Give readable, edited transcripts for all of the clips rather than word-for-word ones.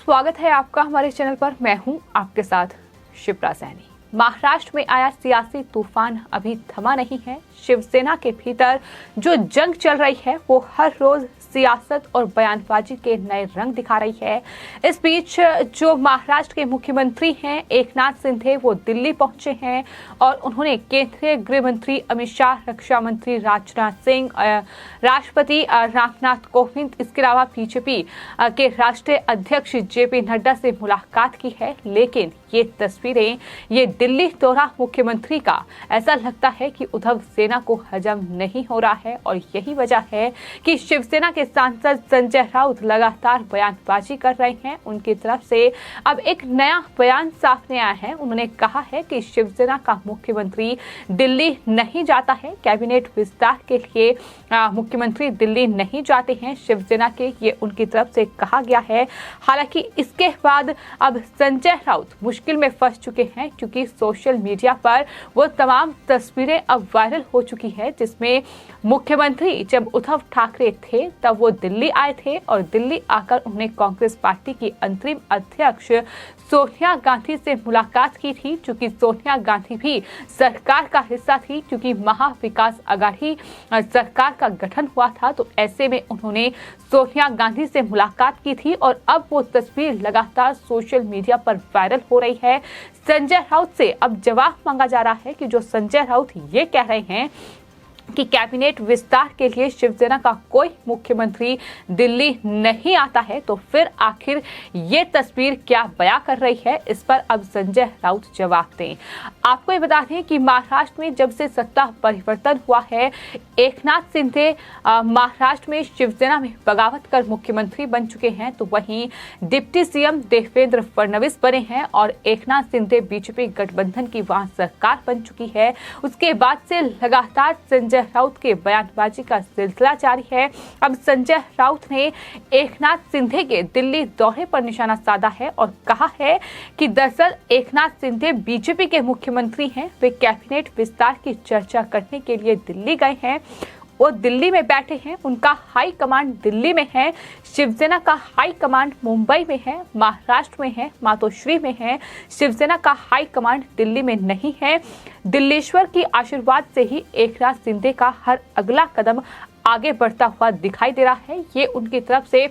स्वागत है आपका हमारे चैनल पर। मैं हूं आपके साथ शिप्रा सैनी। महाराष्ट्र में आया सियासी तूफान अभी थमा नहीं है। शिवसेना के भीतर जो जंग चल रही है वो हर रोज सियासत और बयानबाजी के नए रंग दिखा रही है। इस बीच जो महाराष्ट्र के मुख्यमंत्री हैं एकनाथ शिंदे वो दिल्ली पहुंचे हैं और उन्होंने केंद्रीय गृह मंत्री अमित शाह, रक्षा मंत्री राजनाथ सिंह, राष्ट्रपति रामनाथ कोविंद, इसके अलावा बीजेपी के राष्ट्रीय अध्यक्ष जेपी नड्डा से मुलाकात की है। लेकिन ये तस्वीरें, ये दिल्ली दौरा मुख्यमंत्री का ऐसा लगता है कि उद्धव सेना को हजम नहीं हो रहा है और यही वजह है कि शिवसेना के सांसद संजय राउत लगातार बयानबाजी कर रहे हैं। उनकी तरफ से अब एक नया बयान सामने आया है। उन्होंने कहा है कि शिवसेना का मुख्यमंत्री दिल्ली नहीं जाता है। कैबिनेट विस्तार के लिए मुख्यमंत्री दिल्ली नहीं जाते हैं शिवसेना के, ये उनकी तरफ से कहा गया है। हालांकि इसके बाद अब संजय राउत मुश्किल में फंस चुके हैं क्योंकि सोशल मीडिया पर वो तमाम तस्वीरें अब वायरल हो चुकी है जिसमें मुख्यमंत्री जब उद्धव ठाकरे थे तब वो दिल्ली आए थे और दिल्ली आकर उन्होंने कांग्रेस पार्टी की अंतरिम अध्यक्ष सोनिया गांधी से मुलाकात की थी। क्योंकि सोनिया गांधी भी सरकार का हिस्सा थी, क्योंकि महाविकास आघाड़ी सरकार का गठन हुआ था, तो ऐसे में उन्होंने सोनिया गांधी से मुलाकात की थी और अब वो तस्वीर लगातार सोशल मीडिया पर वायरल हो रही है। संजय राउत से अब जवाब मांगा जा रहा है कि जो संजय राउत ये कह रहे हैं कि कैबिनेट विस्तार के लिए शिवसेना का कोई मुख्यमंत्री दिल्ली नहीं आता है, तो फिर आखिर ये तस्वीर क्या बयां कर रही है, इस पर अब संजय राउत जवाब दें। आपको ये बता दें कि महाराष्ट्र में जब से सत्ता परिवर्तन हुआ है, एकनाथ शिंदे महाराष्ट्र में शिवसेना में बगावत कर मुख्यमंत्री बन चुके हैं, तो वहीं डिप्टी सीएम देवेंद्र फडणवीस बने हैं और एकनाथ शिंदे बीजेपी गठबंधन की वहां सरकार बन चुकी है। उसके बाद से लगातार संजय राउत के बयानबाजी का सिलसिला जारी है। अब संजय राउत ने एकनाथ शिंदे के दिल्ली दौरे पर निशाना साधा है और कहा है कि दरअसल एकनाथ शिंदे बीजेपी के मुख्यमंत्री हैं। वे कैबिनेट विस्तार की चर्चा करने के लिए दिल्ली गए हैं। वो दिल्ली में बैठे हैं, उनका हाई कमांड दिल्ली में है। शिवसेना का हाई कमांड मुंबई में है, महाराष्ट्र में है, मातोश्री में है। शिवसेना का हाई कमांड दिल्ली में नहीं है। दिल्लीश्वर की आशीर्वाद से ही एकनाथ शिंदे का हर अगला कदम आगे बढ़ता हुआ दिखाई दे रहा है। ये उनकी तरफ से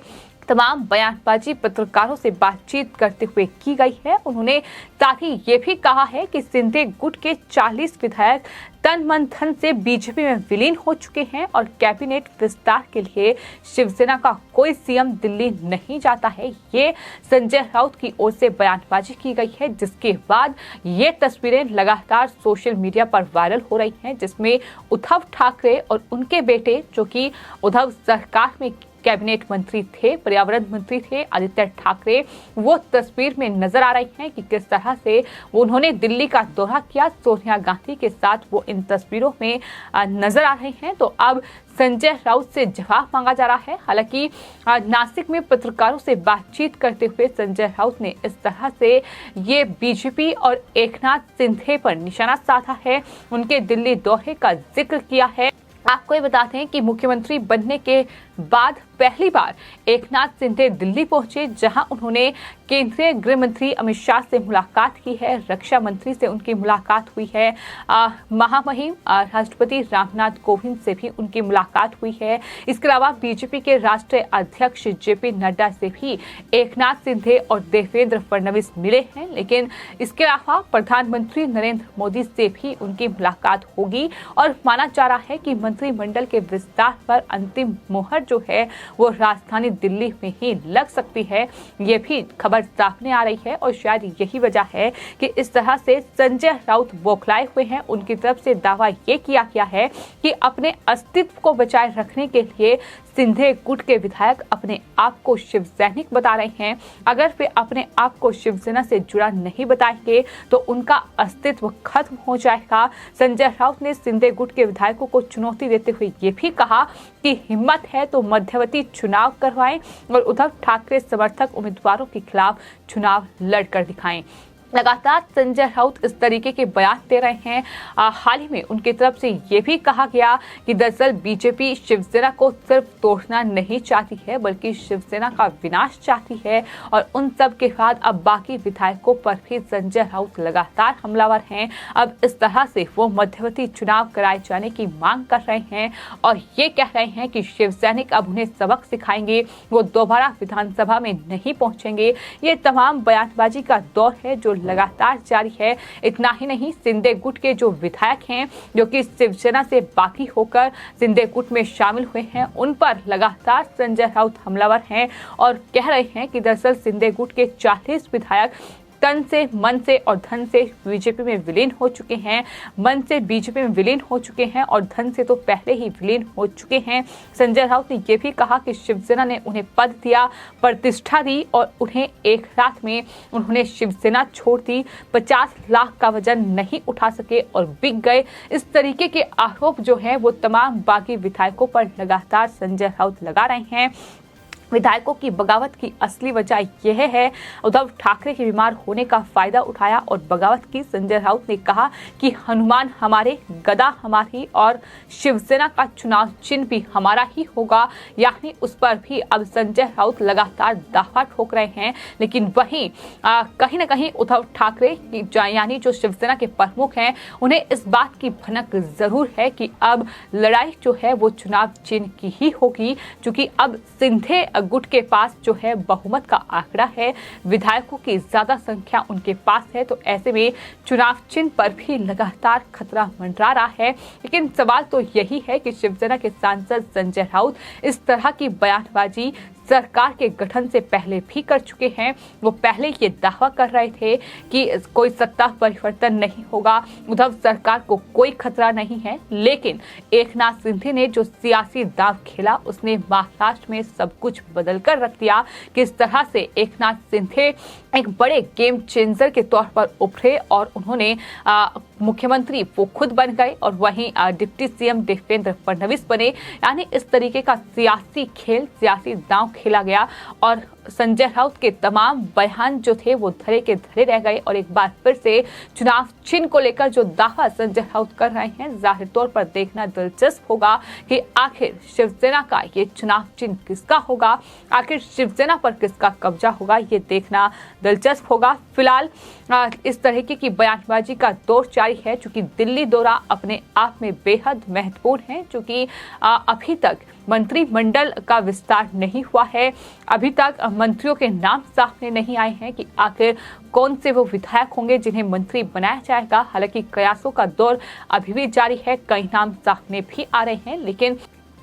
तमाम बयानबाजी पत्रकारों से बातचीत करते हुए की गई है। उन्होंने साथ ही ये भी कहा है कि शिंदे गुट के 40 विधायक तन मन धन से बीजेपी में विलीन हो चुके हैं और कैबिनेट विस्तार के लिए शिवसेना का कोई सीएम दिल्ली नहीं जाता है। ये संजय राउत की ओर से बयानबाजी की गई है, जिसके बाद ये तस्वीरें लगातार सोशल मीडिया पर वायरल हो रही हैं, जिसमें उद्धव ठाकरे और उनके बेटे जो कि उद्धव सरकार में कैबिनेट मंत्री थे, पर्यावरण मंत्री थे, आदित्य ठाकरे, वो तस्वीर में नजर आ रही हैं कि किस तरह से उन्होंने दिल्ली का दौरा किया सोनिया गांधी के साथ। वो इन तस्वीरों में नजर आ रहे हैं। तो अब संजय राउत से जवाब मांगा जा रहा है। हालांकि नासिक में पत्रकारों से बातचीत करते हुए संजय राउत ने इस तरह से ये बीजेपी और एकनाथ शिंदे पर निशाना साधा है, उनके दिल्ली दौरे का जिक्र किया है। आपको ये बता दें कि मुख्यमंत्री बनने के बाद पहली बार एकनाथ शिंदे दिल्ली पहुंचे, जहां उन्होंने केंद्रीय गृह मंत्री अमित शाह से मुलाकात की है, रक्षा मंत्री से उनकी मुलाकात हुई है, महामहिम राष्ट्रपति रामनाथ कोविंद से भी उनकी मुलाकात हुई है। इसके अलावा बीजेपी के राष्ट्रीय अध्यक्ष जेपी नड्डा से भी एकनाथ शिंदे और देवेंद्र फडणवीस मिले हैं। लेकिन इसके अलावा प्रधानमंत्री नरेंद्र मोदी से भी उनकी मुलाकात होगी और माना जा रहा है कि मंत्रिमंडल के विस्तार पर अंतिम मोहर जो है वो राजधानी दिल्ली में ही लग सकती है। ये भी खबर सामने आ रही है और शायद यही वजह है कि इस तरह से संजय राउत बौखलाए हुए हैं। उनकी तरफ से दावा ये किया गया है कि अपने अस्तित्व को बचाए रखने के लिए शिंदे गुट के विधायक अपने आप को शिव सैनिक बता रहे हैं। अगर वे अपने आप को शिवसेना से जुड़ा नहीं बताएंगे तो उनका अस्तित्व खत्म हो जाएगा। संजय राउत ने शिंदे गुट के विधायकों को चुनौती देते हुए ये भी कहा कि हिम्मत है तो मध्यवर्ती चुनाव करवाएं और उद्धव ठाकरे समर्थक उम्मीदवारों के खिलाफ चुनाव लड़कर दिखाएं। लगातार संजय राउत इस तरीके के बयान दे रहे हैं। हाल ही में उनकी तरफ से ये भी कहा गया कि दरअसल बीजेपी शिवसेना को सिर्फ तोड़ना नहीं चाहती है बल्कि शिवसेना का विनाश चाहती है, और उन सब के बाद अब बाकी विधायकों पर भी संजय राउत लगातार हमलावर हैं। अब इस तरह से वो मध्यवर्ती चुनाव कराए जाने की मांग कर रहे हैं और ये कह रहे हैं कि शिवसैनिक अब उन्हें सबक सिखाएंगे, वो दोबारा विधानसभा में नहीं पहुंचेंगे। ये तमाम बयानबाजी का दौर है जो लगातार जारी है। इतना ही नहीं, सिंधे गुट के जो विधायक हैं जो कि शिवसेना से बागी होकर सिंधे गुट में शामिल हुए हैं, उन पर लगातार संजय राउत हमलावर हैं और कह रहे हैं कि दरअसल सिंधे गुट के 40 विधायक तन से, मन से और धन से बीजेपी में विलीन हो चुके हैं। मन से बीजेपी में विलीन हो चुके हैं और धन से तो पहले ही विलीन हो चुके हैं। संजय राउत ने यह भी कहा कि शिवसेना ने उन्हें पद दिया, प्रतिष्ठा दी और उन्हें एक रात में उन्होंने शिवसेना छोड़ दी। 50 लाख का वजन नहीं उठा सके और बिक गए। इस तरीके के आरोप जो है वो तमाम बागी विधायकों पर लगातार संजय राउत लगा रहे हैं। विधायकों की बगावत की असली वजह यह है, उद्धव ठाकरे के बीमार होने का फायदा उठाया और बगावत की। संजय राउत ने कहा कि हनुमान हमारे, गदा हमारी और शिवसेना का चुनाव चिन्ह भी हमारा ही होगा, यानी उस पर भी अब संजय राउत लगातार दावा ठोक रहे हैं। लेकिन वहीं कहीं न कहीं उद्धव ठाकरे यानी जो शिवसेना के प्रमुख हैं, उन्हें इस बात की भनक जरूर है कि अब लड़ाई जो है वो चुनाव चिन्ह की ही होगी, क्योंकि अब सिंधे गुट के पास जो है बहुमत का आंकड़ा है, विधायकों की ज्यादा संख्या उनके पास है। तो ऐसे में चुनाव चिन्ह पर भी लगातार खतरा मंडरा रहा है। लेकिन सवाल तो यही है कि शिवसेना के सांसद संजय राउत इस तरह की बयानबाजी सरकार के गठन से पहले भी कर चुके हैं। वो पहले ये दावा कर रहे थे कि कोई सत्ता परिवर्तन नहीं होगा, उद्धव सरकार को कोई खतरा नहीं है। लेकिन एकनाथ शिंदे ने जो सियासी दांव खेला, उसने महाराष्ट्र में सब कुछ बदल कर रख दिया। किस तरह से एकनाथ शिंदे एक बड़े गेम चेंजर के तौर पर उभरे और उन्होंने मुख्यमंत्री वो खुद बन गए और वहीं डिप्टी सीएम देवेंद्र फडणवीस बने। यानी इस तरीके का सियासी खेल, सियासी दांव खेला गया और संजय राउत के तमाम बयान जो थे वो धरे के धरे रह गए। और एक बार फिर से चुनाव चिन्ह को लेकर जो दावा संजय राउत कर रहे हैं, जाहिर तौर पर देखना दिलचस्प होगा कि आखिर शिवसेना का ये चुनाव चिन्ह किसका होगा, आखिर शिवसेना पर किसका कब्जा होगा, ये देखना दिलचस्प होगा। फिलहाल इस तरीके की बयानबाजी का दौर जारी है, चूंकि दिल्ली दौरा अपने आप में बेहद महत्वपूर्ण है, चूंकि अभी तक मंत्रिमंडल का विस्तार नहीं हुआ है। अभी तक मंत्रियों के नाम सामने नहीं आए हैं कि आखिर कौन से वो विधायक होंगे जिन्हें मंत्री बनाया जाएगा। हालांकि कयासों का दौर अभी भी जारी है, कई नाम सामने भी आ रहे हैं, लेकिन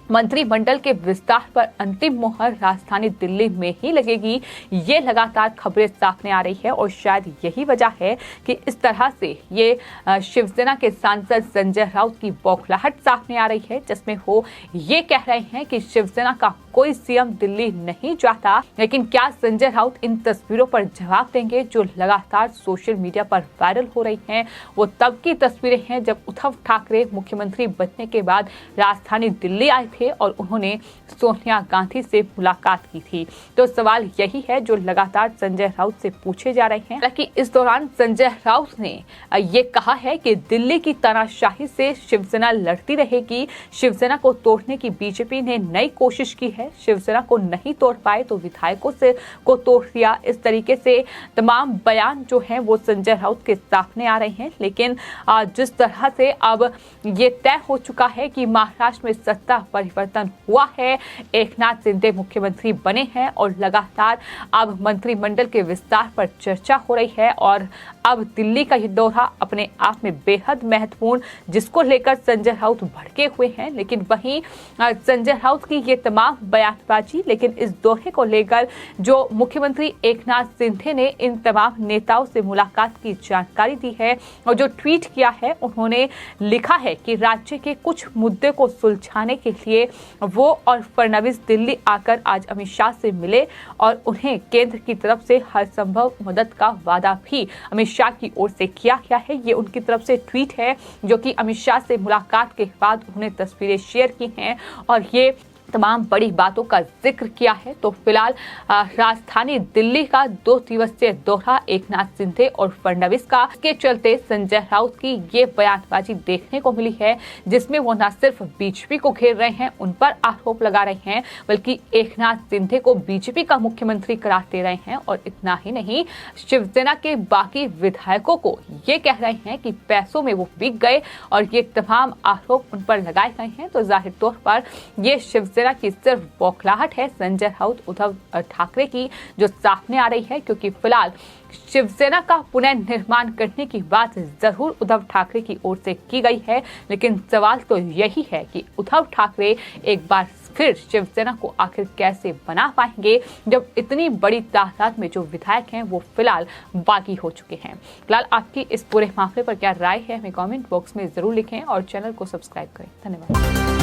मंत्रिमंडल के विस्तार पर अंतिम मोहर राजधानी दिल्ली में ही लगेगी, ये लगातार खबरें सामने आ रही है। और शायद यही वजह है कि इस तरह से ये शिवसेना के सांसद संजय राउत की बौखलाहट सामने आ रही है, जिसमें वो ये कह रहे हैं कि शिवसेना का कोई सीएम दिल्ली नहीं चाहता। लेकिन क्या संजय राउत इन तस्वीरों पर जवाब देंगे जो लगातार सोशल मीडिया पर वायरल हो रही हैं? वो तब की तस्वीरें हैं जब उद्धव ठाकरे मुख्यमंत्री बनने के बाद राजधानी दिल्ली आए थे और उन्होंने सोनिया गांधी से मुलाकात की थी। तो सवाल यही है जो लगातार संजय राउत से पूछे जा रहे हैं। हालांकि इस दौरान संजय राउत ने ये कहा है कि दिल्ली की तानाशाही से शिवसेना लड़ती रहेगी। शिवसेना को तोड़ने की बीजेपी ने नई कोशिश की है, शिवसेना को नहीं तोड़ पाए तो विधायकों से को तोड़ दिया। इस तरीके से तमाम बयान जो हैं वो संजय राउत के सामने आ रहे हैं। लेकिन जिस तरह से अब ये तय हो चुका है कि महाराष्ट्र में सत्ता परिवर्तन हुआ है, एकनाथ शिंदे मुख्यमंत्री बने हैं और लगातार अब मंत्रिमंडल के विस्तार पर चर्चा हो रही है और अब दिल्ली का ये दौरा अपने आप में बेहद महत्वपूर्ण, जिसको लेकर संजय राउत भड़के हुए हैं। लेकिन वहीं संजय राउत की ये तमाम बयानबाजी, लेकिन इस दौरे को लेकर जो मुख्यमंत्री एकनाथ शिंदे ने इन तमाम नेताओं से मुलाकात की जानकारी दी है और जो ट्वीट किया है, उन्होंने लिखा है कि राज्य के कुछ मुद्दे को सुलझाने के लिए वो और फडणवीस दिल्ली आकर आज अमित शाह से मिले और उन्हें केंद्र की तरफ से हर संभव मदद का वादा भी अमित शाह की ओर से किया गया है। ये उनकी तरफ से ट्वीट है जो कि अमित शाह से मुलाकात के बाद उन्होंने तस्वीरें शेयर की हैं और ये तमाम बड़ी बातों का जिक्र किया है। तो फिलहाल राजधानी दिल्ली का 2 दिवसीय दौरा एकनाथ शिंदे और फडणवीस का के चलते संजय राउत की ये बयानबाजी देखने को मिली है, जिसमें वो न सिर्फ बीजेपी को घेर रहे हैं, उन पर आरोप लगा रहे हैं, बल्कि एकनाथ शिंदे को बीजेपी का मुख्यमंत्री करार दे रहे हैं। और इतना ही नहीं, शिवसेना के बाकी विधायकों को ये कह रहे हैं कि पैसों में वो बिक गए और ये तमाम आरोप उन पर लगाए गए हैं। तो जाहिर तौर पर ये शिवसेना की सिर्फ बौखलाहट है संजय राउत उद्धव ठाकरे की जो सामने आ रही है, क्योंकि फिलहाल शिवसेना का पुनर्निर्माण करने की बात जरूर उद्धव ठाकरे की ओर से की गई है, लेकिन सवाल तो यही है कि उद्धव ठाकरे एक बार फिर शिवसेना को आखिर कैसे बना पाएंगे, जब इतनी बड़ी तादाद में जो विधायक हैं वो फिलहाल बागी हो चुके हैं। फिलहाल आपकी इस पूरे मामले पर क्या राय है, हमें कमेंट बॉक्स में जरूर लिखें और चैनल को सब्सक्राइब करें। धन्यवाद।